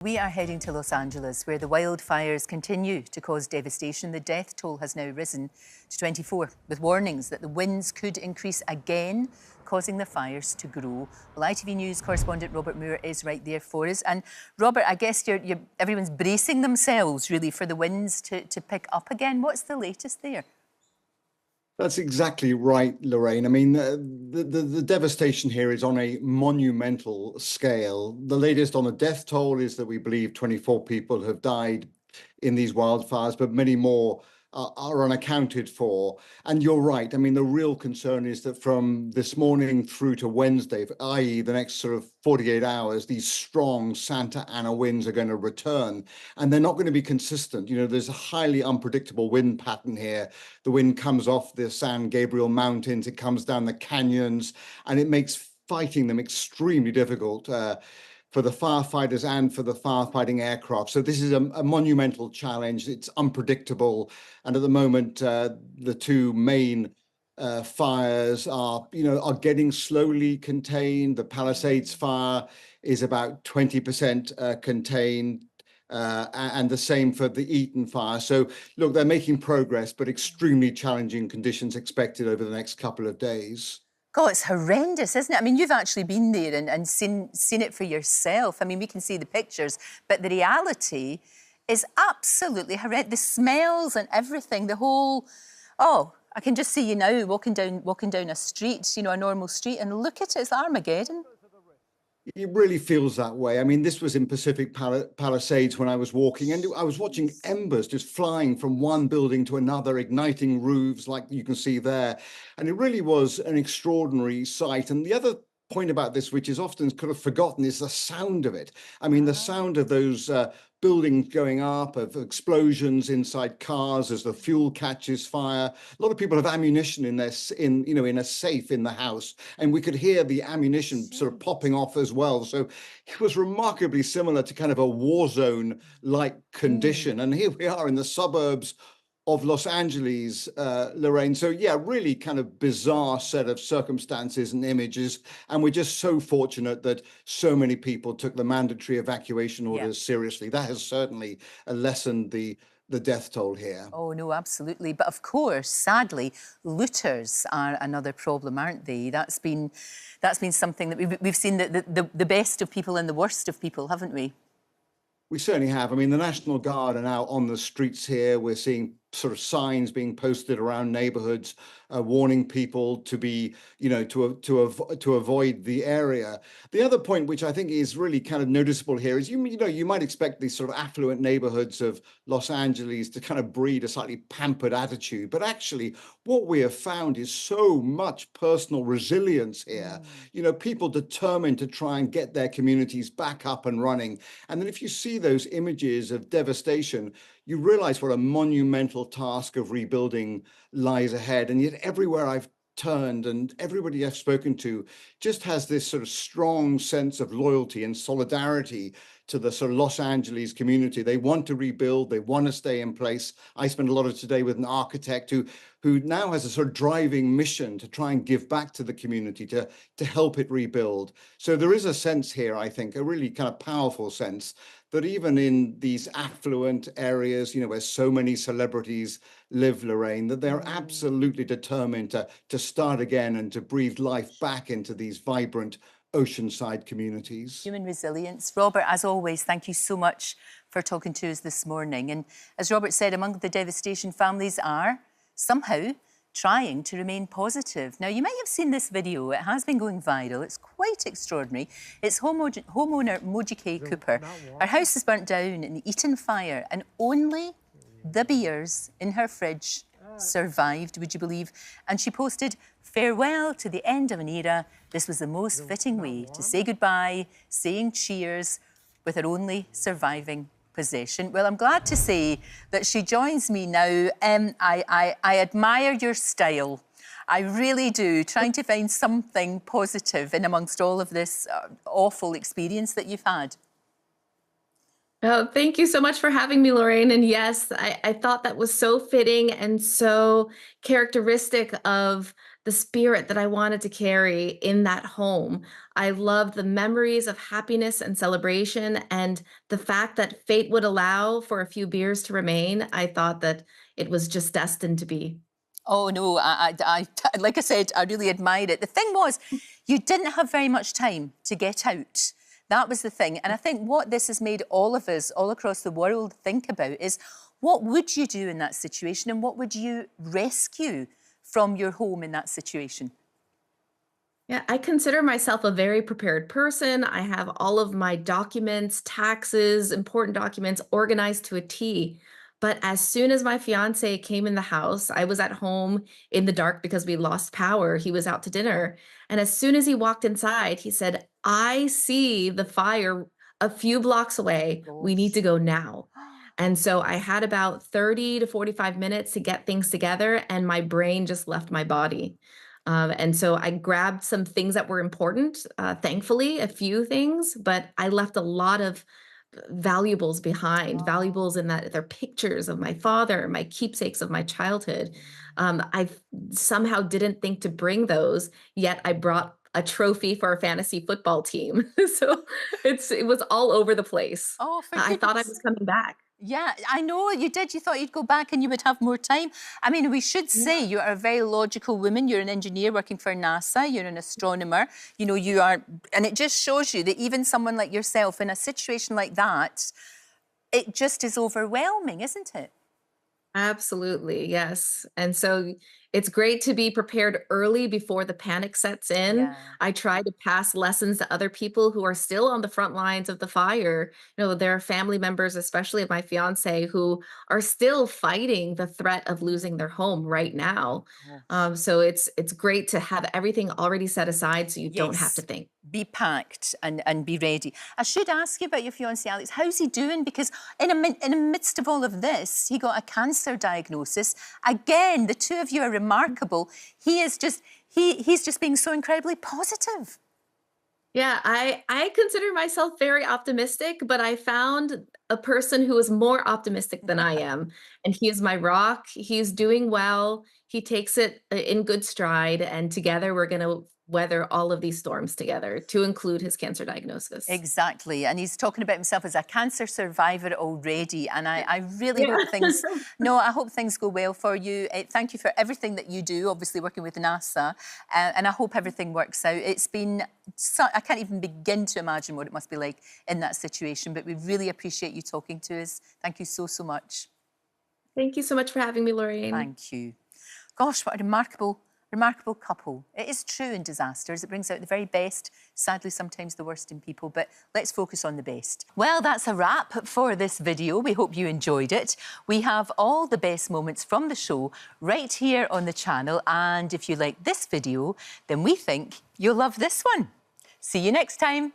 We are heading to Los Angeles, where the wildfires continue to cause devastation. The death toll has now risen to 24, with warnings that the winds could increase again, causing the fires to grow. Well, ITV News correspondent Robert Moore is right there for us. And Robert, I guess everyone's bracing themselves, really, for the winds to pick up again. What's the latest there? That's exactly right, Lorraine. I mean, the devastation here is on a monumental scale. The latest on the death toll is that we believe 24 people have died in these wildfires, but many more are unaccounted for. And you're right. I mean, the real concern is that from this morning through to Wednesday, i.e. the next sort of 48 hours, these strong Santa Ana winds are going to return, and they're not going to be consistent. You know, there's a highly unpredictable wind pattern here. The wind comes off the San Gabriel Mountains, it comes down the canyons, and it makes fighting them extremely difficult for the firefighters and for the firefighting aircraft. So this is a monumental challenge. It's unpredictable. And at the moment, the two main fires are getting slowly contained. The Palisades fire is about 20% contained. And the same for the Eaton fire. So look, they're making progress, but extremely challenging conditions expected over the next couple of days. God, it's horrendous, isn't it? I mean, you've actually been there and seen it for yourself. I mean, we can see the pictures, but the reality is absolutely horrendous. The smells and everything, the whole... Oh, I can just see you now walking down a street, a normal street, and look at it, it's Armageddon. It really feels that way. I mean, this was in Pacific Palisades when I was walking, and I was watching embers just flying from one building to another, igniting roofs like you can see there. And it really was an extraordinary sight. And the other point about this, which is often kind of forgotten, is the sound of it. I mean, the sound of those buildings going up, of explosions inside cars as the fuel catches fire. A lot of people have ammunition in a safe in the house, and we could hear the ammunition sort of popping off as well. So it was remarkably similar to kind of a war zone like condition. And here we are in the suburbs of Los Angeles, Lorraine. So yeah, really kind of bizarre set of circumstances and images. And we're just so fortunate that so many people took the mandatory evacuation orders seriously. That has certainly lessened the death toll here. Oh, no, absolutely. But of course, sadly, looters are another problem, aren't they? That's been something that we've seen the best of people and the worst of people, haven't we? We certainly have. I mean, the National Guard are now on the streets here. We're seeing sort of signs being posted around neighborhoods, warning people to be, to avoid the area. The other point, which I think is really kind of noticeable here, is you might expect these sort of affluent neighborhoods of Los Angeles to kind of breed a slightly pampered attitude, but actually, what we have found is so much personal resilience here. People determined to try and get their communities back up and running. And then if you see those images of devastation, you realize what a monumental task of rebuilding lies ahead. And yet everywhere I've turned and everybody I've spoken to just has this sort of strong sense of loyalty and solidarity to the sort of Los Angeles community. They want to rebuild, they want to stay in place. I spent a lot of today with an architect who now has a sort of driving mission to try and give back to the community, to help it rebuild. So there is a sense here, I think, a really kind of powerful sense that even in these affluent areas, where so many celebrities live, Lorraine, that they're absolutely determined to start again and to breathe life back into these vibrant oceanside communities. Human resilience. Robert, as always, thank you so much for talking to us this morning. And as Robert said, among the devastation, families are somehow trying to remain positive. Now, you might have seen this video. It has been going viral. It's quite extraordinary. It's homeowner Moogega Cooper. Her house is burnt down in the Eaton fire, and only the beers in her fridge survived, would you believe? And she posted, "Farewell to the end of an era. This was the most fitting way to say goodbye, saying cheers with her only surviving possession." Well, I'm glad to say that she joins me now. I admire your style. I really do, trying to find something positive in amongst all of this awful experience that you've had. Oh, thank you so much for having me, Lorraine. And yes, I thought that was so fitting and so characteristic of the spirit that I wanted to carry in that home. I loved the memories of happiness and celebration, and the fact that fate would allow for a few beers to remain. I thought that it was just destined to be. Oh no, like I said, I really admire it. The thing was, you didn't have very much time to get out. That was the thing. And I think what this has made all of us all across the world think about is, what would you do in that situation, and what would you rescue from your home in that situation? Yeah, I consider myself a very prepared person. I have all of my documents, taxes, important documents organized to a T. But as soon as my fiance came in the house, I was at home in the dark because we lost power. He was out to dinner. And as soon as he walked inside, he said, I see the fire a few blocks away. We need to Gosh. go now. And so I had about 30 to 45 minutes to get things together, and my brain just left my body. And so I grabbed some things that were important, thankfully, a few things, but I left a lot of valuables behind, valuables in that they're pictures of my father, my keepsakes of my childhood. I somehow didn't think to bring those, yet I brought a trophy for our fantasy football team. So it was all over the place. Oh, for I thought I goodness. was coming back. Yeah, I know you did. You thought you'd go back and you would have more time. I mean, we should say you are a very logical woman. You're an engineer working for NASA. You're an astronomer. You know, you are, and it just shows you that even someone like yourself in a situation like that, it just is overwhelming, isn't it? Absolutely, yes. And so it's great to be prepared early before the panic sets in. Yeah. I try to pass lessons to other people who are still on the front lines of the fire. There are family members, especially of my fiance, who are still fighting the threat of losing their home right now. Gosh. So it's great to have everything already set aside so you don't have to Yes. think. Be packed and be ready. I should ask you about your fiancé, Alex. How's he doing? Because in the midst of all of this, he got a cancer diagnosis. Again, the two of you are remarkable. He's just being so incredibly positive. Yeah, I consider myself very optimistic, but I found a person who is more optimistic than I am, and he is my rock. He's doing well. He takes it in good stride, and together we're going to weather all of these storms together, to include his cancer diagnosis. Exactly. And he's talking about himself as a cancer survivor already. And I really Yeah. hope things, no, I hope things go well for you. Thank you for everything that you do, obviously working with NASA. And I hope everything works out. It's been, I can't even begin to imagine what it must be like in that situation. But we really appreciate you talking to us. Thank you so, so much. Thank you so much for having me, Lorraine. Thank you. Gosh, what a remarkable couple. It is true in disasters. It brings out the very best, sadly sometimes the worst in people, but let's focus on the best. Well, that's a wrap for this video. We hope you enjoyed it. We have all the best moments from the show right here on the channel, and if you like this video, then we think you'll love this one. See you next time.